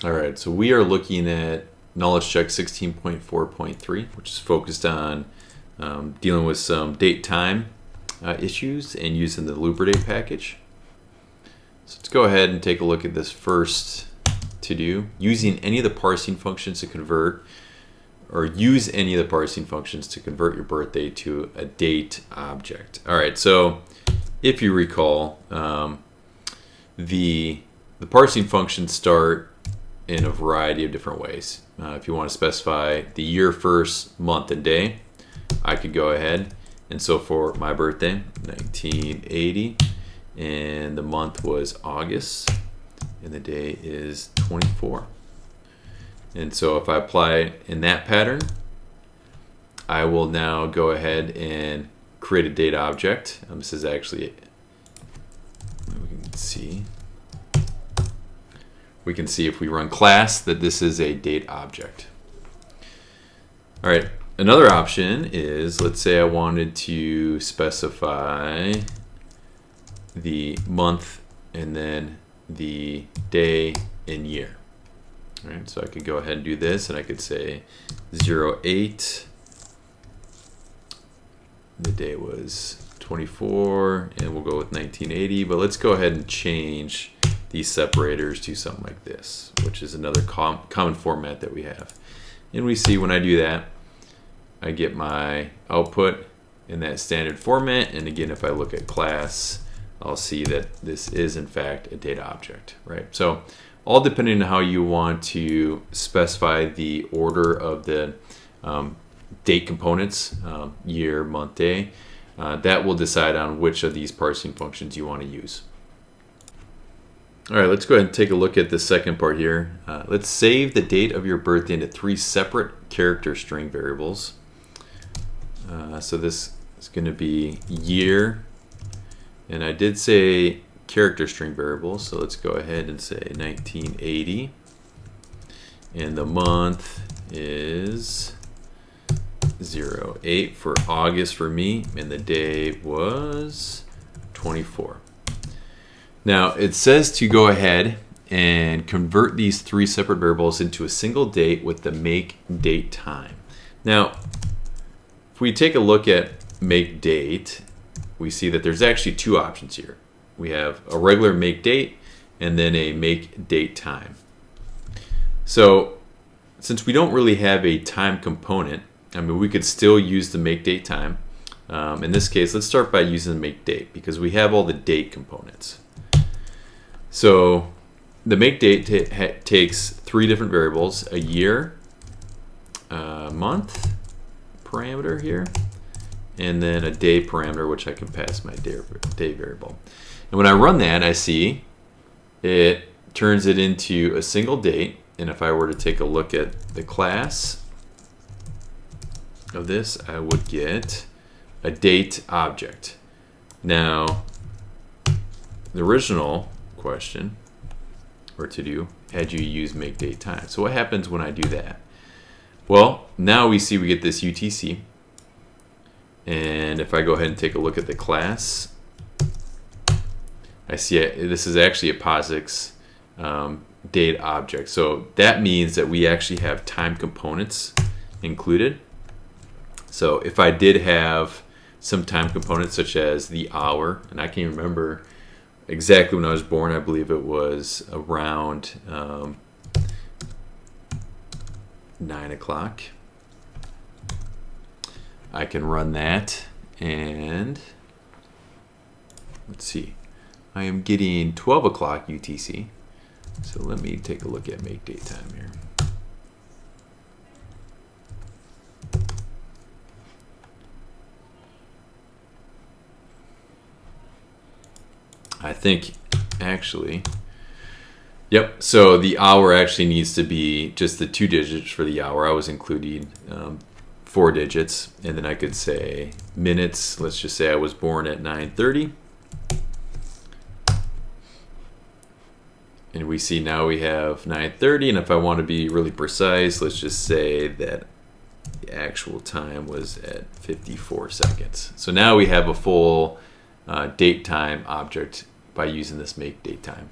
All right, so we are looking at knowledge check 16.4.3, which is focused on dealing with some date time issues and using the Lubridate package. So let's go ahead and take a look at this first to do. Using any of the parsing functions to convert, or use any of the parsing functions to convert your birthday to a date object. All right, so if you recall, the parsing functions start in a variety of different ways. If you want to specify the year, first, month, and day, I could go ahead. And so for my birthday, 1980, and the month was August, and the day is 24. And so if I apply in that pattern, I will now go ahead and create a date object. This is actually, we can see if we run class that this is a date object. All right, another option is, let's say I wanted to specify the month and then the day and year. All right, so I could go ahead and do this, and I could say 08, the day was 24, and we'll go with 1980, but let's go ahead and change these separators to something like this, which is another common format that we have. And we see when I do that, I get my output in that standard format. And again, if I look at class, I'll see that this is in fact a data object, right? So all depending on how you want to specify the order of the date components, year, month, day, that will decide on which of these parsing functions you want to use. All right, let's go ahead and take a look at the second part here. Let's save the date of your birthday into 3 separate character string variables. So this is going to be year, and I did say character string variables, so let's go ahead and say 1980, and the month is 08 for August for me, and the day was 24. Now it says to go ahead and convert these 3 separate variables into a single date with the make date time. Now, if we take a look at make date, we see that there's actually 2 options here. We have a regular make date and then a make date time. So since we don't really have a time component, I mean, we could still use the make date time. In this case, let's start by using the make date because we have all the date components. So the make date takes 3 different variables: a year, a month parameter here, and then a day parameter, which I can pass my day variable. And when I run that, I see it turns it into a single date. And if I were to take a look at the class of this, I would get a date object. Now, the original question or to do had you use make date time. So what happens when I do that? Well, now we see we get this UTC, and if I go ahead and take a look at the class, I see this is actually a POSIX date object. So that means that we actually have time components included. So if I did have some time components such as the hour, and I can't remember exactly when I was born, I believe it was around 9 o'clock. I can run that, and let's see, I am getting 12 o'clock UTC. So let me take a look at make date time here. I think actually, yep, so the hour actually needs to be just the 2 digits for the hour. I was including 4 digits, and then I could say minutes. Let's just say I was born at 9:30. And we see now we have 9:30, and if I want to be really precise, let's just say that the actual time was at 54 seconds. So now we have a full date time object by using this make date time.